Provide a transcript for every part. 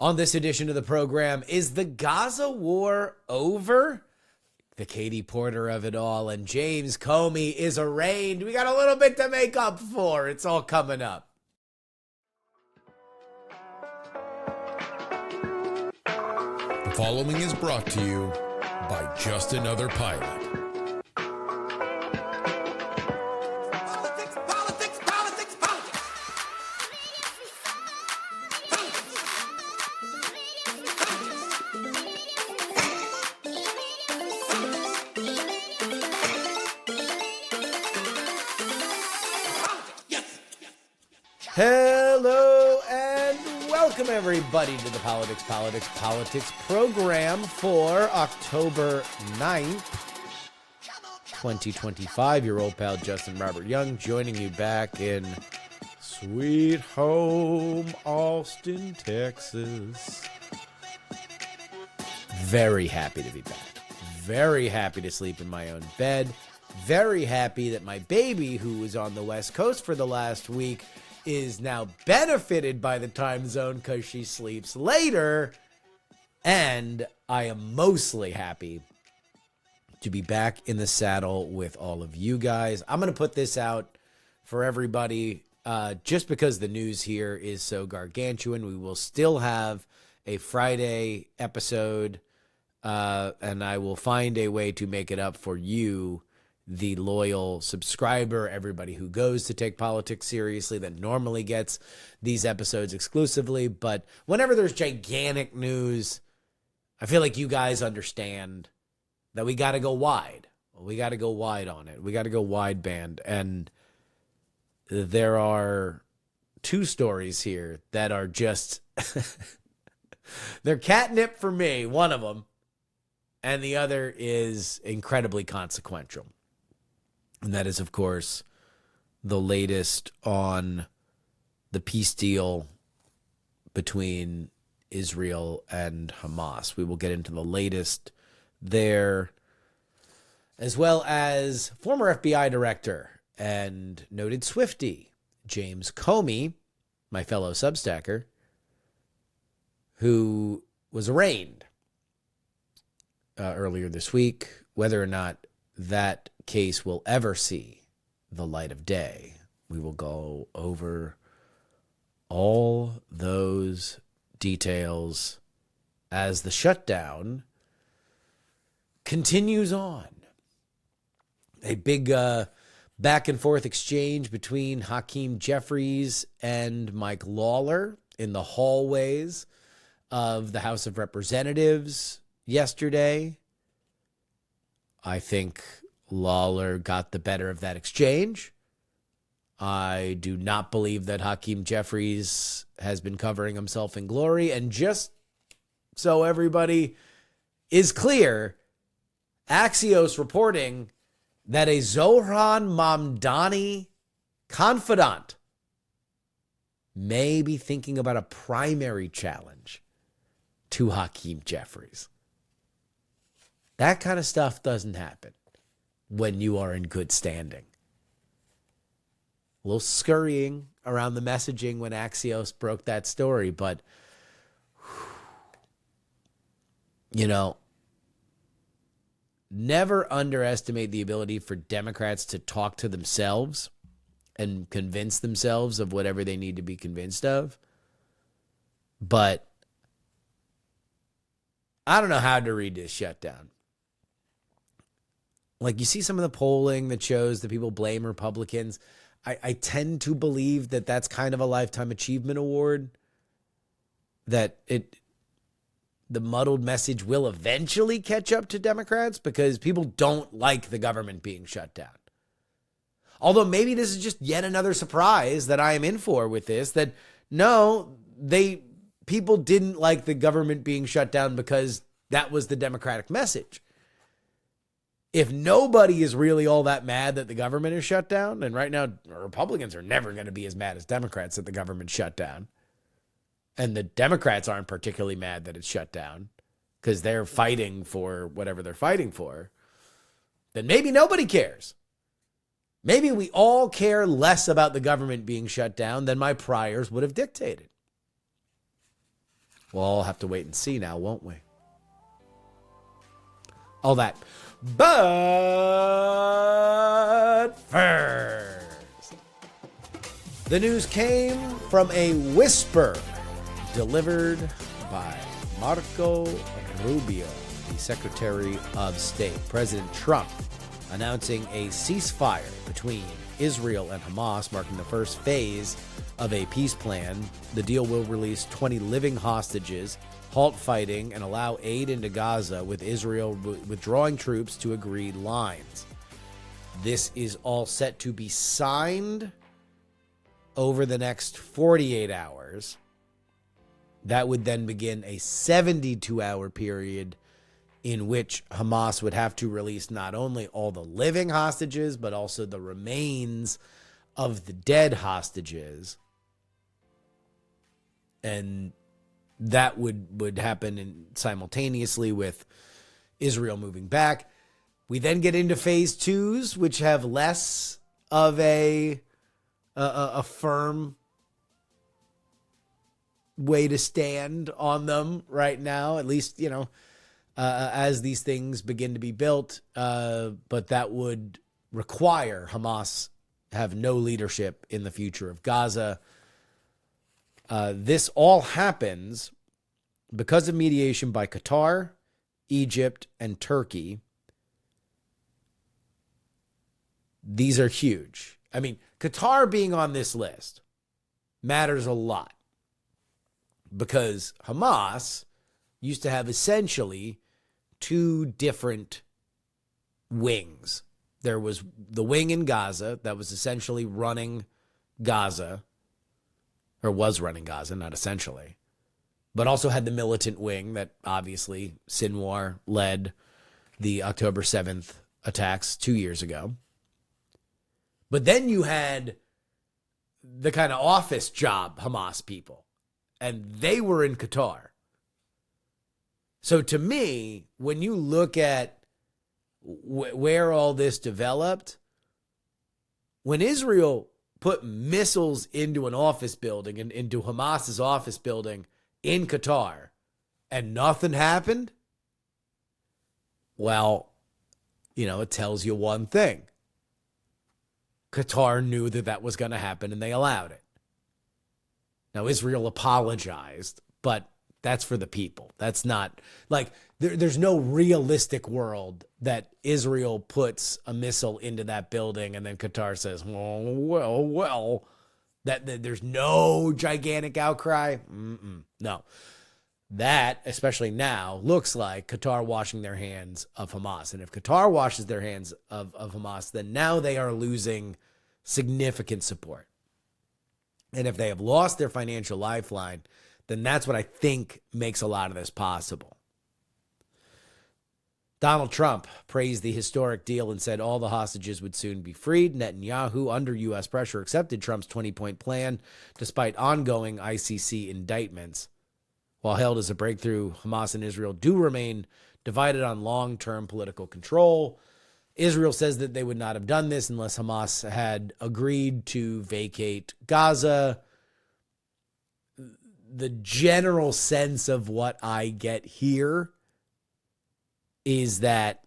On this edition of the program, is the Gaza war over? The Katie Porter of it all, and James Comey is arraigned. We got a little bit to make up for. It's all coming up. The following is brought to you by Just Another Pilot. Hello and welcome everybody to the Politics program for October 9th, 2025. Your old pal Justin Robert Young joining you back in sweet home Austin, Texas. Very happy to be back. Very happy to sleep in my own bed. Very happy that my baby, who was on the West Coast for the last week, is now benefited by the time zone because she sleeps later. And I am mostly happy to be back in the saddle with all of you guys. I'm going to put this out for everybody just because the news here is so gargantuan. We will still have a Friday episode, and I will find a way to make it up for you, the loyal subscriber, everybody who goes to take politics seriously, that normally gets these episodes exclusively. But whenever there's gigantic news, I feel like you guys understand that we got to go wide. We got to go wide on it. We got to go wideband. And there are two stories here that are just, they're catnip for me, one of them, and the other is incredibly consequential. And that is, of course, the latest on the peace deal between Israel and Hamas. We will get into the latest there, as well as former FBI director and noted Swiftie, James Comey, my fellow Substacker, who was arraigned earlier this week. Whether or not that case will ever see the light of day, we will go over all those details as the shutdown continues on. A big back and forth exchange between Hakeem Jeffries and Mike Lawler in the hallways of the House of Representatives yesterday. I think Lawler got the better of that exchange. I do not believe that Hakeem Jeffries has been covering himself in glory. And just so everybody is clear, Axios reporting that a Zohran Mamdani confidant may be thinking about a primary challenge to Hakeem Jeffries. That kind of stuff doesn't happen when you are in good standing. A little scurrying around the messaging when Axios broke that story, but, you know, never underestimate the ability for Democrats to talk to themselves and convince themselves of whatever they need to be convinced of. But I don't know how to read this shutdown. Like, you see some of the polling that shows that people blame Republicans. I tend to believe that that's kind of a lifetime achievement award, that the muddled message will eventually catch up to Democrats because people don't like the government being shut down. Although maybe this is just yet another surprise that I am in for with this, that no, people didn't like the government being shut down because that was the Democratic message. If nobody is really all that mad that the government is shut down, and right now Republicans are never going to be as mad as Democrats that the government shut down, and the Democrats aren't particularly mad that it's shut down because they're fighting for whatever they're fighting for, then maybe nobody cares. Maybe we all care less about the government being shut down than my priors would have dictated. We'll all have to wait and see now, won't we? All that. But first, the news came from a whisper delivered by Marco Rubio, the Secretary of State. President Trump announcing a ceasefire between Israel and Hamas, marking the first phase of a peace plan. The deal will release 20 living hostages, halt fighting, and allow aid into Gaza, with Israel withdrawing troops to agreed lines. This is all set to be signed over the next 48 hours. That would then begin a 72-hour period in which Hamas would have to release not only all the living hostages, but also the remains of the dead hostages. And that would happen simultaneously with Israel moving back. We then get into phase twos, which have less of a firm way to stand on them right now, at least, as these things begin to be built. But that would require Hamas have no leadership in the future of Gaza. This all happens because of mediation by Qatar, Egypt, and Turkey. These are huge. I mean, Qatar being on this list matters a lot because Hamas used to have essentially two different wings. There was the wing in Gaza that was essentially running Gaza, or was running Gaza, not essentially, but also had the militant wing that obviously Sinwar led the October 7th attacks 2 years ago. But then you had the kind of office job Hamas people, and they were in Qatar. So to me, when you look at where all this developed, when Israel put missiles into an office building and into Hamas's office building in Qatar and nothing happened, well, it tells you one thing. Qatar knew that was going to happen and they allowed it. Now, Israel apologized, but that's for the people. That's not there's no realistic world that Israel puts a missile into that building and then Qatar says, well, that there's no gigantic outcry. No. That, especially now, looks like Qatar washing their hands of Hamas. And if Qatar washes their hands of Hamas, then now they are losing significant support. And if they have lost their financial lifeline, then that's what I think makes a lot of this possible. Donald Trump praised the historic deal and said all the hostages would soon be freed. Netanyahu, under U.S. pressure, accepted Trump's 20-point plan despite ongoing ICC indictments. While hailed as a breakthrough, Hamas and Israel do remain divided on long-term political control. Israel says that they would not have done this unless Hamas had agreed to vacate Gaza. The general sense of what I get here is that,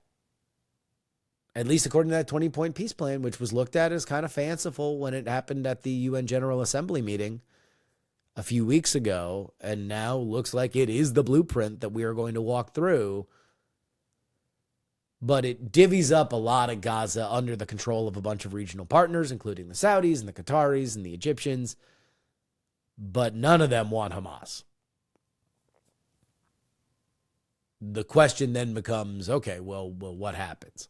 at least according to that 20-point peace plan, which was looked at as kind of fanciful when it happened at the UN General Assembly meeting a few weeks ago, and now looks like it is the blueprint that we are going to walk through, but it divvies up a lot of Gaza under the control of a bunch of regional partners, including the Saudis and the Qataris and the Egyptians, but none of them want Hamas. The question then becomes, okay, well, what happens?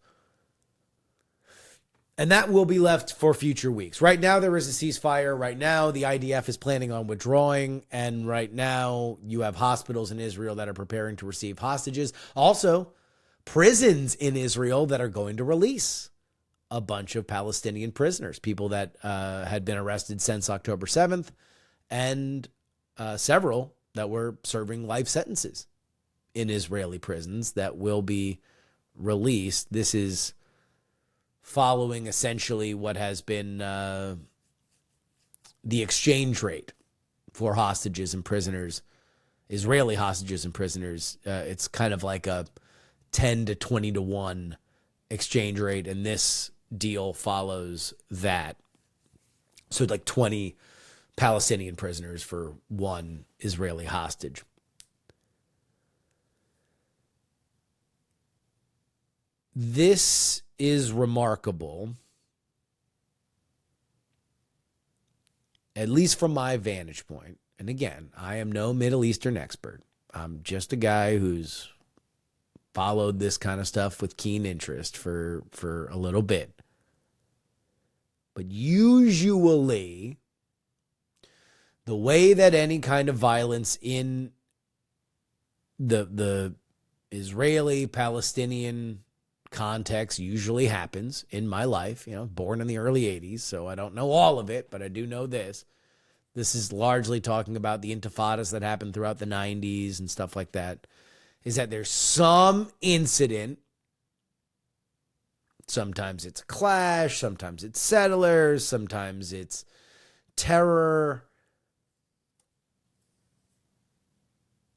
And that will be left for future weeks. Right now, there is a ceasefire. Right now, the IDF is planning on withdrawing. And right now, you have hospitals in Israel that are preparing to receive hostages. Also, prisons in Israel that are going to release a bunch of Palestinian prisoners, people that had been arrested since October 7th, and several that were serving life sentences in Israeli prisons that will be released. This is following essentially what has been the exchange rate for hostages and prisoners Israeli hostages and prisoners, it's kind of like a 10 to 20 to 1 exchange rate, and this deal follows that. So like 20 Palestinian prisoners for one Israeli hostage. This is remarkable, at least from my vantage point. And again, I am no Middle Eastern expert. I'm just a guy who's followed this kind of stuff with keen interest for a little bit. But usually, the way that any kind of violence in the Israeli-Palestinian context usually happens in my life, born in the early 80s, so I don't know all of it, but I do know this. This is largely talking about the intifadas that happened throughout the 90s and stuff like that, is that there's some incident. Sometimes it's a clash, sometimes it's settlers, sometimes it's terror.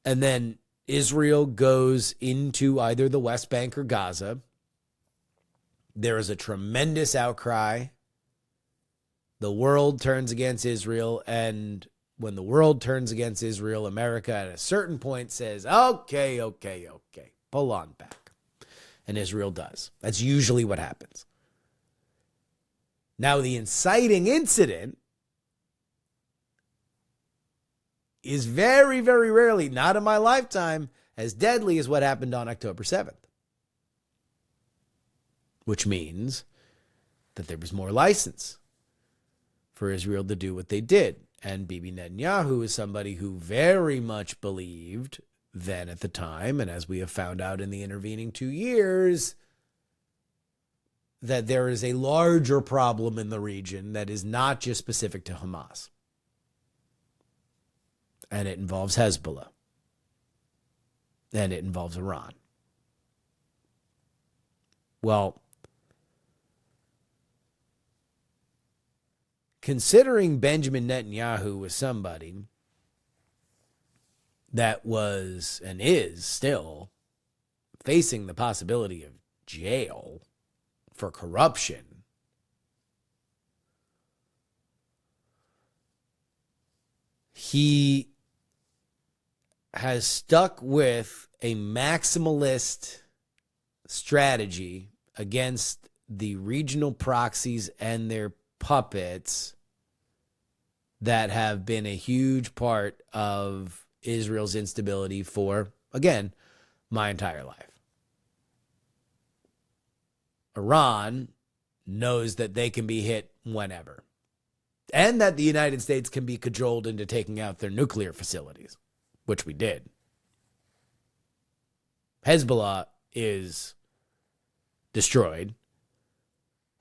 And then Israel goes into either the West Bank or Gaza. There is a tremendous outcry. The world turns against Israel, and when the world turns against Israel, America at a certain point says, okay, pull on back. And Israel does. That's usually what happens. Now, the inciting incident is very, very rarely, not in my lifetime, as deadly as what happened on October 7th. Which means that there was more license for Israel to do what they did. And Bibi Netanyahu is somebody who very much believed then at the time, and as we have found out in the intervening 2 years, that there is a larger problem in the region that is not just specific to Hamas. And it involves Hezbollah. And it involves Iran. Well, considering Benjamin Netanyahu was somebody that was and is still facing the possibility of jail for corruption, he has stuck with a maximalist strategy against the regional proxies and their puppets that have been a huge part of Israel's instability for, again, my entire life. Iran knows that they can be hit whenever, and that the United States can be cajoled into taking out their nuclear facilities, which we did. Hezbollah is destroyed.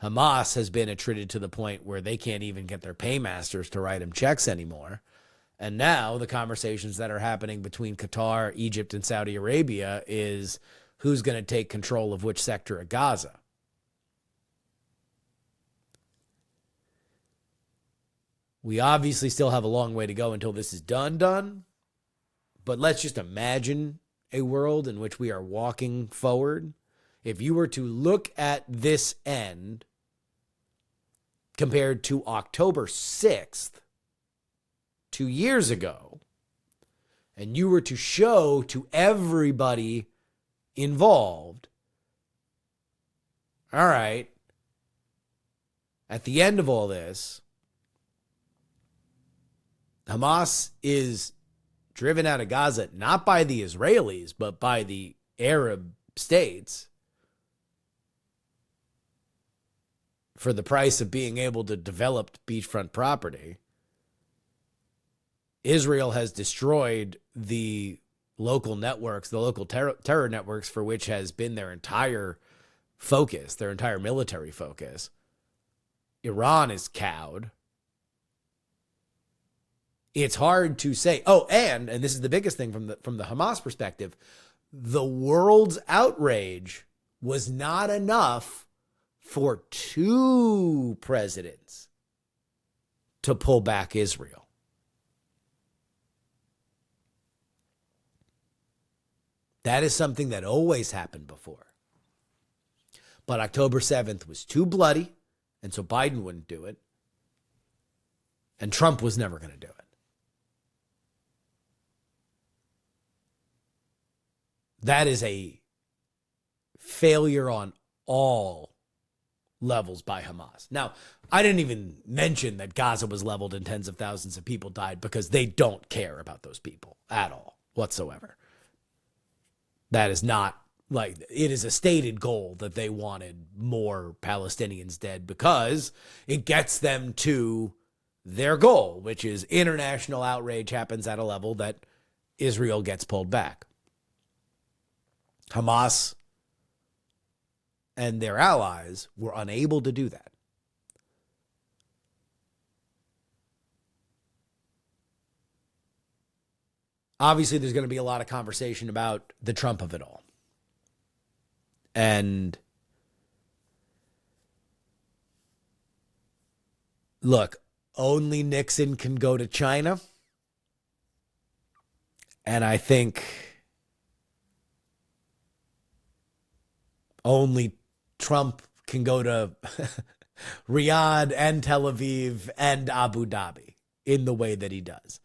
Hamas has been attrited to the point where they can't even get their paymasters to write them checks anymore. And now the conversations that are happening between Qatar, Egypt, and Saudi Arabia is who's going to take control of which sector of Gaza. We obviously still have a long way to go until this is done. But let's just imagine a world in which we are walking forward. If you were to look at this end compared to October 6th, 2 years ago, and you were to show to everybody involved, all right, at the end of all this, Hamas is driven out of Gaza, not by the Israelis, but by the Arab states, for the price of being able to develop beachfront property. Israel has destroyed the local networks, the local terror networks, for which has been their entire focus, their entire military focus. Iran is cowed. It's hard to say. Oh, and this is the biggest thing from the Hamas perspective, the world's outrage was not enough for 2 presidents to pull back Israel. That is something that always happened before. But October 7th was too bloody, and so Biden wouldn't do it. And Trump was never going to do it. That is a failure on all levels by Hamas. Now, I didn't even mention that Gaza was leveled and tens of thousands of people died because they don't care about those people at all whatsoever. That is not like, it is a stated goal that they wanted more Palestinians dead because it gets them to their goal, which is international outrage happens at a level that Israel gets pulled back. Hamas and their allies were unable to do that. Obviously, there's going to be a lot of conversation about the Trump of it all. And look, only Nixon can go to China. And I think only Trump can go to Riyadh and Tel Aviv and Abu Dhabi in the way that he does.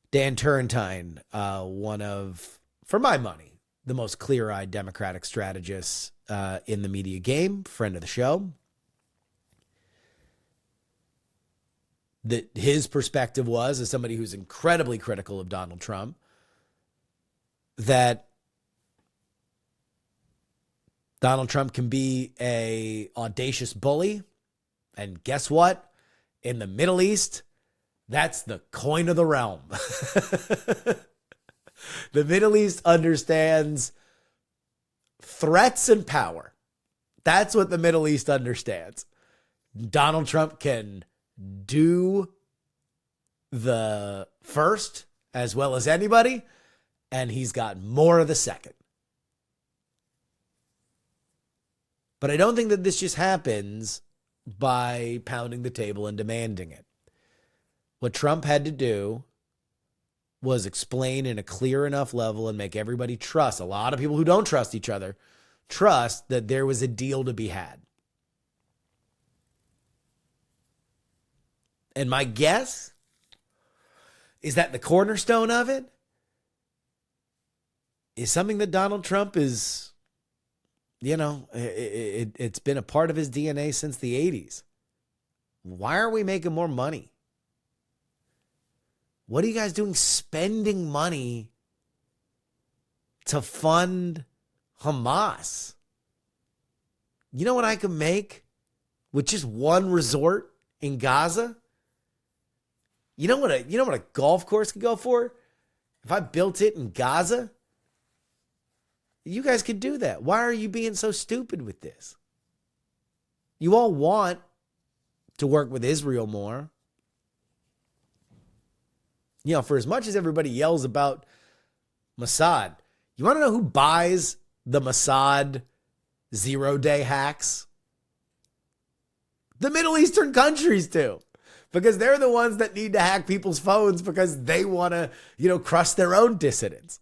Dan Turrentine, one of, for my money, the most clear-eyed Democratic strategists in the media game, friend of the show. That his perspective was, as somebody who's incredibly critical of Donald Trump, that Donald Trump can be a audacious bully. And guess what? In the Middle East, that's the coin of the realm. The Middle East understands threats and power. That's what the Middle East understands. Donald Trump can do the first as well as anybody, and he's got more of the second. But I don't think that this just happens by pounding the table and demanding it. What Trump had to do was explain in a clear enough level and make everybody trust, a lot of people who don't trust each other, trust that there was a deal to be had. And my guess is that the cornerstone of it is something that Donald Trump is, it's been a part of his DNA since the 80s. Why are we making more money? What are you guys doing spending money to fund Hamas? You know what I could make with just one resort in Gaza? You know what a golf course could go for? If I built it in Gaza, you guys could do that. Why are you being so stupid with this? You all want to work with Israel more. For as much as everybody yells about Mossad, you want to know who buys the Mossad zero-day hacks? The Middle Eastern countries do. Because they're the ones that need to hack people's phones because they want to, crush their own dissidents.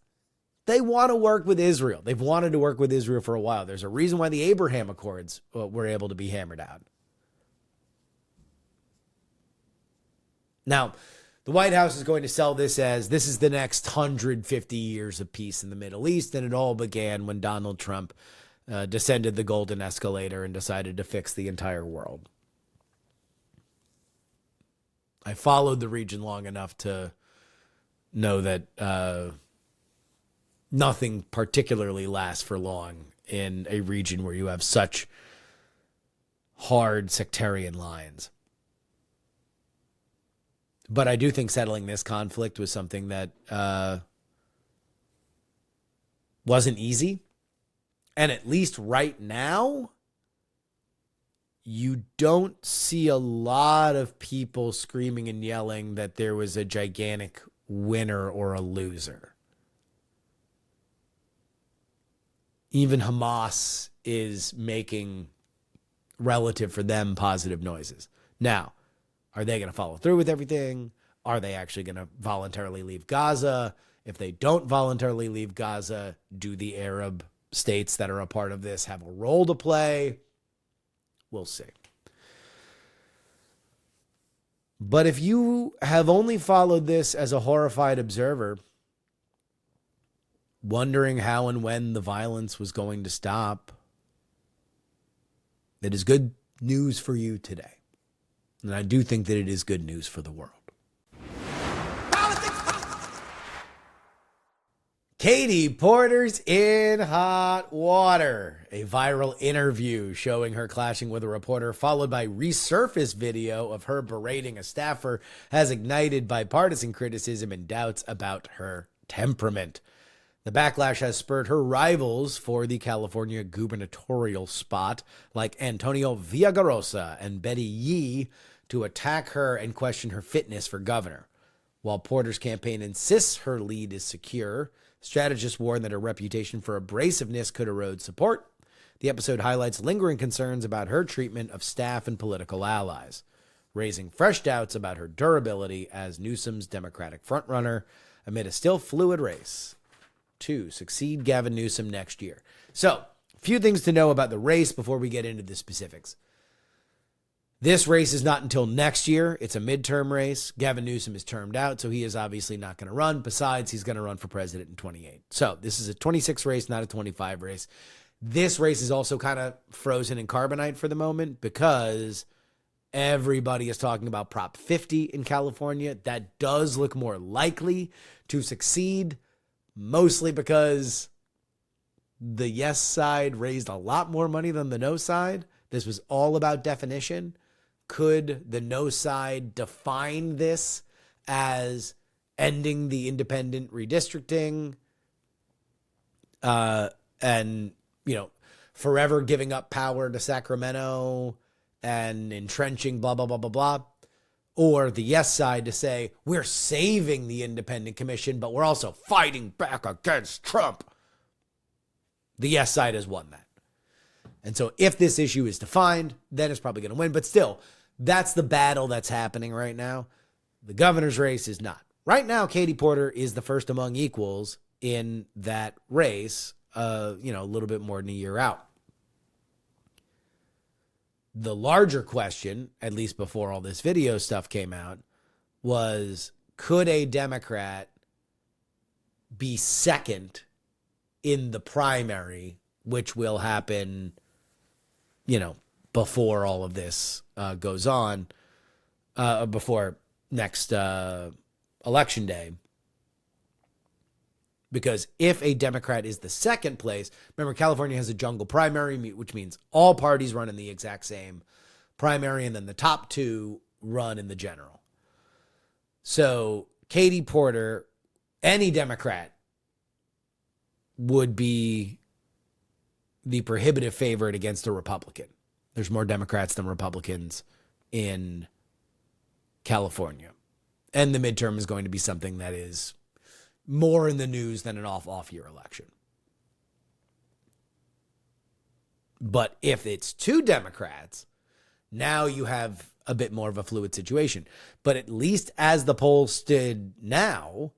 They want to work with Israel. They've wanted to work with Israel for a while. There's a reason why the Abraham Accords were able to be hammered out. Now, the White House is going to sell this as this is the next 150 years of peace in the Middle East, and it all began when Donald Trump descended the golden escalator and decided to fix the entire world. I followed the region long enough to know that nothing particularly lasts for long in a region where you have such hard sectarian lines. But I do think settling this conflict was something that wasn't easy. And at least right now, you don't see a lot of people screaming and yelling that there was a gigantic winner or a loser. Even Hamas is making, relative for them, positive noises. Now, are they going to follow through with everything? Are they actually going to voluntarily leave Gaza? If they don't voluntarily leave Gaza, do the Arab states that are a part of this have a role to play? We'll see. But if you have only followed this as a horrified observer, wondering how and when the violence was going to stop, it is good news for you today. And I do think that it is good news for the world. Katie Porter's in hot water. A viral interview showing her clashing with a reporter, followed by resurfaced video of her berating a staffer, has ignited bipartisan criticism and doubts about her temperament. The backlash has spurred her rivals for the California gubernatorial spot, like Antonio Villaraigosa and Betty Yee, to attack her and question her fitness for governor. While Porter's campaign insists her lead is secure, strategists warn that her reputation for abrasiveness could erode support. The episode highlights lingering concerns about her treatment of staff and political allies, raising fresh doubts about her durability as Newsom's Democratic frontrunner amid a still fluid race to succeed Gavin Newsom next year. So, a few things to know about the race before we get into the specifics. This race is not until next year. It's a midterm race. Gavin Newsom is termed out, so he is obviously not going to run. Besides, he's going to run for president in 28. So this is a 26 race, not a 25 race. This race is also kind of frozen in carbonite for the moment because everybody is talking about Prop 50 in California. That does look more likely to succeed, mostly because the yes side raised a lot more money than the no side. This was all about definition. Could the no side define this as ending the independent redistricting and, forever giving up power to Sacramento and entrenching blah, blah, blah, blah, blah? Or the yes side to say, we're saving the independent commission, but we're also fighting back against Trump. The yes side has won that. And so if this issue is defined, then it's probably going to win. But still, that's the battle that's happening right now. The governor's race is not. Right now, Katie Porter is the first among equals in that race, a little bit more than a year out. The larger question, at least before all this video stuff came out, was could a Democrat be second in the primary, which will happen before all of this goes on, before next election day. Because if a Democrat is the second place, remember California has a jungle primary, which means all parties run in the exact same primary, and then the top two run in the general. So Katie Porter, any Democrat, would be the prohibitive favorite against a Republican. There's more Democrats than Republicans in California. And the midterm is going to be something that is more in the news than an off-year election. But if it's two Democrats, now you have a bit more of a fluid situation. But at least as the polls stood now,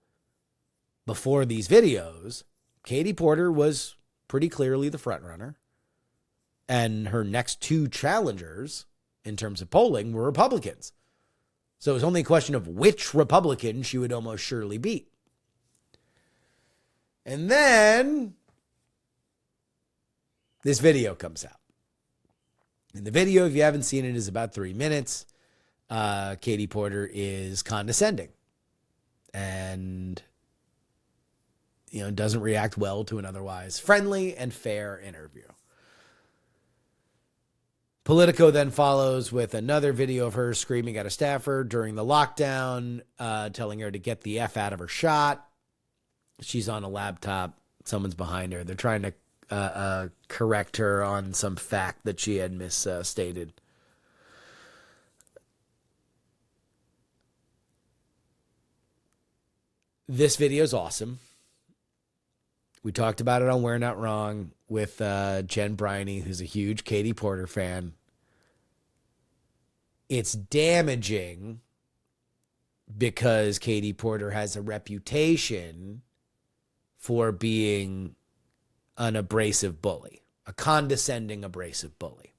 before these videos, Katie Porter was pretty clearly the front runner. And her next two challengers in terms of polling were Republicans. So it was only a question of which Republican she would almost surely beat. And then this video comes out. And the video, if you haven't seen it, is about 3 minutes. Katie Porter is condescending and doesn't react well to an otherwise friendly and fair interview. Politico then follows with another video of her screaming at a staffer during the lockdown, telling her to get the F out of her shot. She's on a laptop. Someone's behind her. They're trying to correct her on some fact that she had misstated. This video is awesome. We talked about it on We're Not Wrong with Jen Briney, who's a huge Katie Porter fan. It's damaging because Katie Porter has a reputation for being an abrasive bully, a condescending abrasive bully.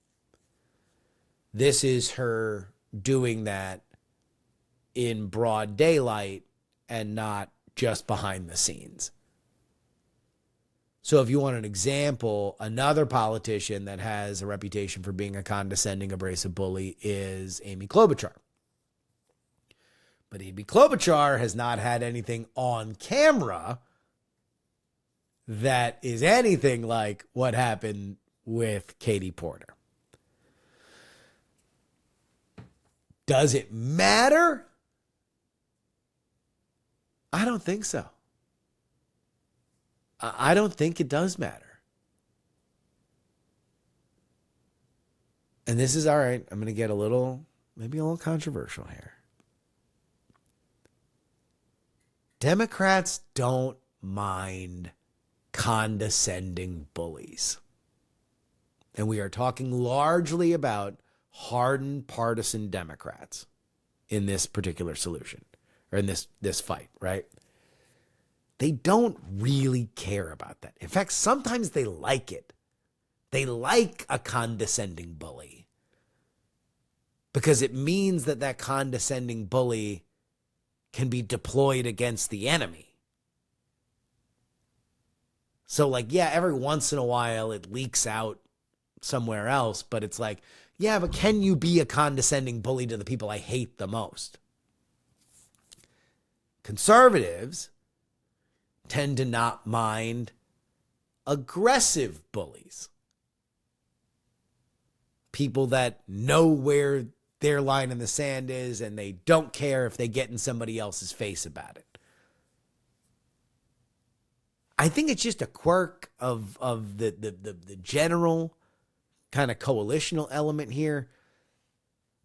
This is her doing that in broad daylight and not just behind the scenes. So if you want an example, another politician that has a reputation for being a condescending, abrasive bully is Amy Klobuchar. But Amy Klobuchar has not had anything on camera that is anything like what happened with Katie Porter. Does it matter? I don't think so. I don't think it does matter. And this is all right. I'm going to get maybe a little controversial here. Democrats don't mind condescending bullies. And we are talking largely about hardened partisan Democrats in this particular solution, or in this fight, right? They don't really care about that. In fact, sometimes they like it. They like a condescending bully because it means that condescending bully can be deployed against the enemy. So every once in a while it leaks out somewhere else, but it's like, yeah, but can you be a condescending bully to the people I hate the most? Conservatives tend to not mind aggressive bullies. People that know where their line in the sand is and they don't care if they get in somebody else's face about it. I think it's just a quirk of the general kind of coalitional element here.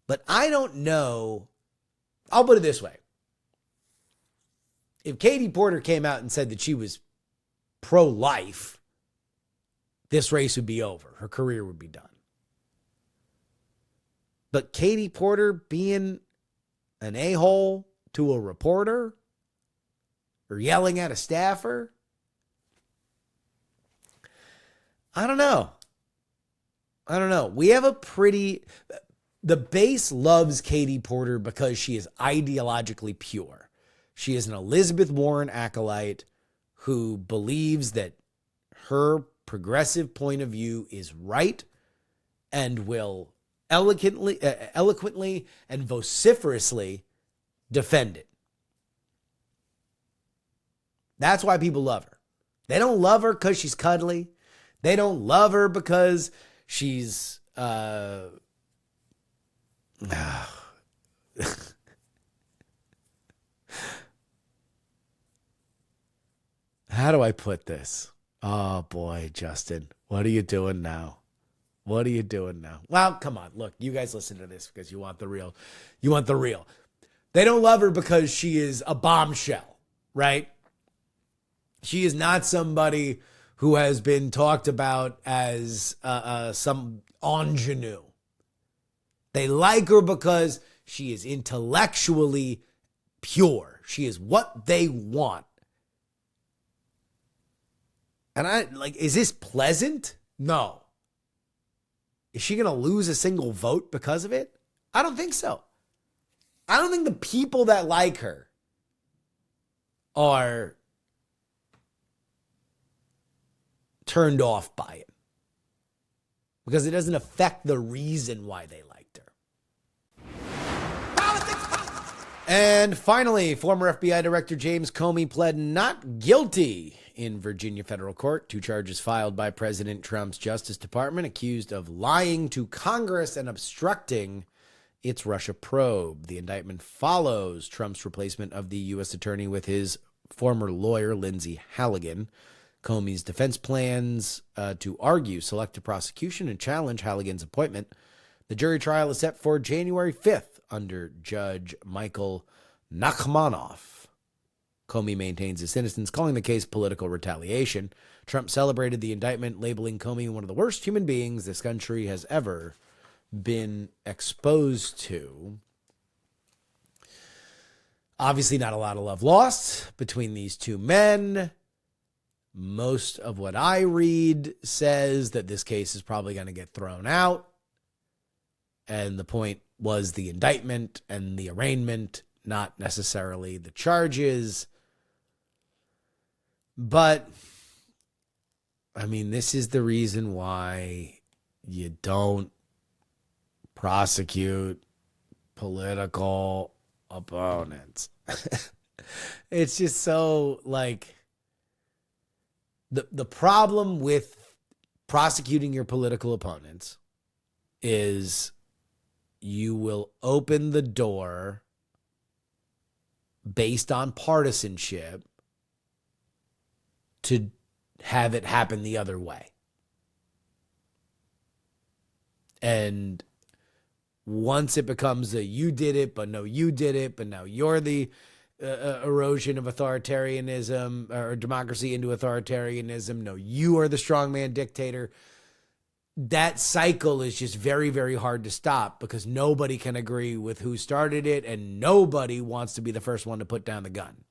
But I don't know. I'll put it this way. If Katie Porter came out and said that she was pro-life, this race would be over. Her career would be done. But Katie Porter being an a-hole to a reporter or yelling at a staffer, I don't know. We have the base loves Katie Porter because she is ideologically pure. She is an Elizabeth Warren acolyte who believes that her progressive point of view is right and will eloquently and vociferously defend it. That's why people love her. They don't love her because she's cuddly. They don't love her because she's how do I put this? Oh boy, Justin, what are you doing now? Well, come on. Look, you guys listen to this because you want the real. They don't love her because she is a bombshell, right? She is not somebody who has been talked about as some ingenue. They like her because she is intellectually pure. She is what they want. And is this pleasant? No. Is she going to lose a single vote because of it? I don't think so. I don't think the people that like her are turned off by it because it doesn't affect the reason why they liked her. And finally, former FBI Director James Comey pled not guilty in Virginia federal court to charges filed by President Trump's Justice Department accused of lying to Congress and obstructing its Russia probe. The indictment follows Trump's replacement of the U.S. attorney with his former lawyer, Lindsay Halligan. Comey's defense plans to argue selective prosecution and challenge Halligan's appointment. The jury trial is set for January 5th under Judge Michael Nachmanoff. Comey maintains his innocence, calling the case political retaliation. Trump celebrated the indictment, labeling Comey one of the worst human beings this country has ever been exposed to. Obviously, not a lot of love lost between these two men. Most of what I read says that this case is probably going to get thrown out. And the point was the indictment and the arraignment, not necessarily the charges. But, I mean, this is the reason why you don't prosecute political opponents. It's just so, like, the problem with prosecuting your political opponents is you will open the door based on partisanship to have it happen the other way. And once it becomes a you did it, but no, you did it, but now you're the erosion of authoritarianism or democracy into authoritarianism. No, you are the strongman dictator. That cycle is just very, very hard to stop because nobody can agree with who started it and nobody wants to be the first one to put down the gun.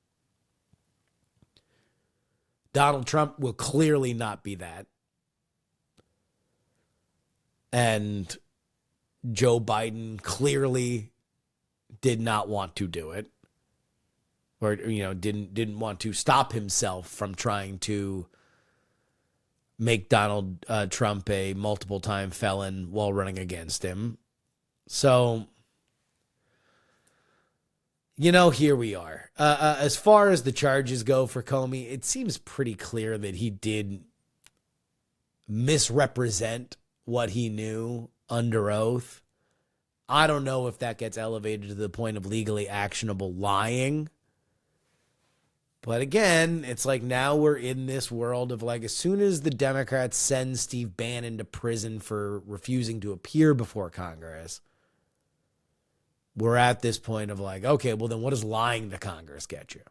Donald Trump will clearly not be that. And Joe Biden clearly did not want to do it, or didn't want to stop himself from trying to make Donald Trump a multiple-time felon while running against him. So, here we are. As far as the charges go for Comey, it seems pretty clear that he did misrepresent what he knew under oath. I don't know if that gets elevated to the point of legally actionable lying. But again, it's like now we're in this world of like, as soon as the Democrats send Steve Bannon to prison for refusing to appear before Congress, we're at this point of like, okay, well then what does lying to Congress get you?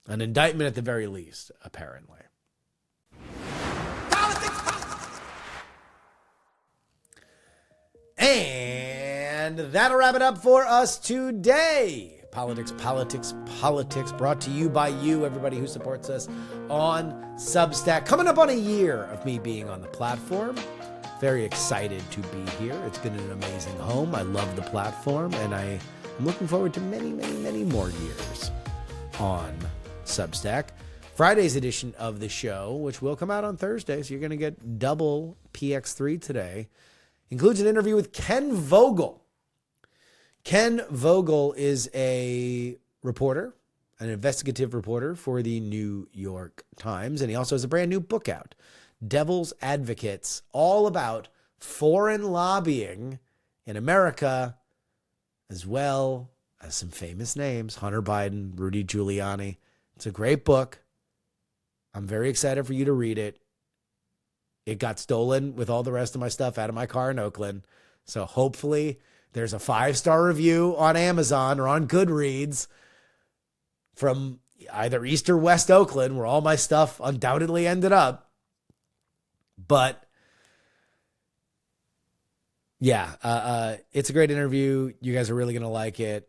An indictment at the very least, apparently. And that'll wrap it up for us today. Politics, brought to you by you, everybody who supports us on Substack. Coming up on a year of me being on the platform. Very excited to be here. It's been an amazing home. I love the platform, and I'm looking forward to many, many, many more years on Substack. Friday's edition of the show, which will come out on Thursday, so you're going to get double PX3 today, includes an interview with Ken Vogel. Ken Vogel is a reporter, an investigative reporter for the New York Times, and he also has a brand new book out, Devil's Advocates, all about foreign lobbying in America, as well as some famous names, Hunter Biden, Rudy Giuliani. It's a great book. I'm very excited for you to read it. It got stolen with all the rest of my stuff out of my car in Oakland, so hopefully there's a 5-star review on Amazon or on Goodreads from either East or West Oakland, where all my stuff undoubtedly ended up. But yeah, it's a great interview. You guys are really going to like it.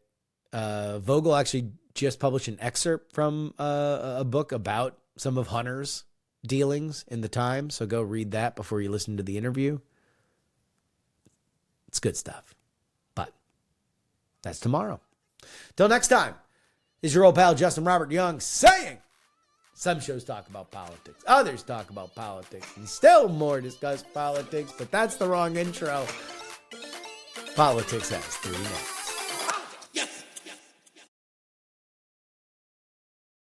Vogel actually just published an excerpt from a book about some of Hunter's dealings in the Times. So go read that before you listen to the interview. It's good stuff. That's tomorrow. Till next time, is your old pal Justin Robert Young saying, some shows talk about politics, others talk about politics, and still more discuss politics, but that's the wrong intro. Politics has 3 names. Yes.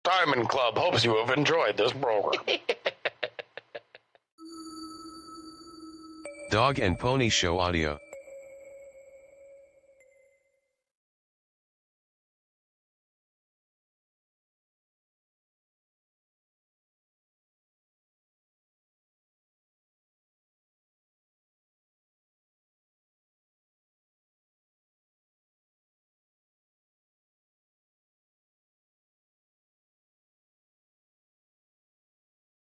Diamond Club hopes you have enjoyed this program. Dog and Pony Show audio.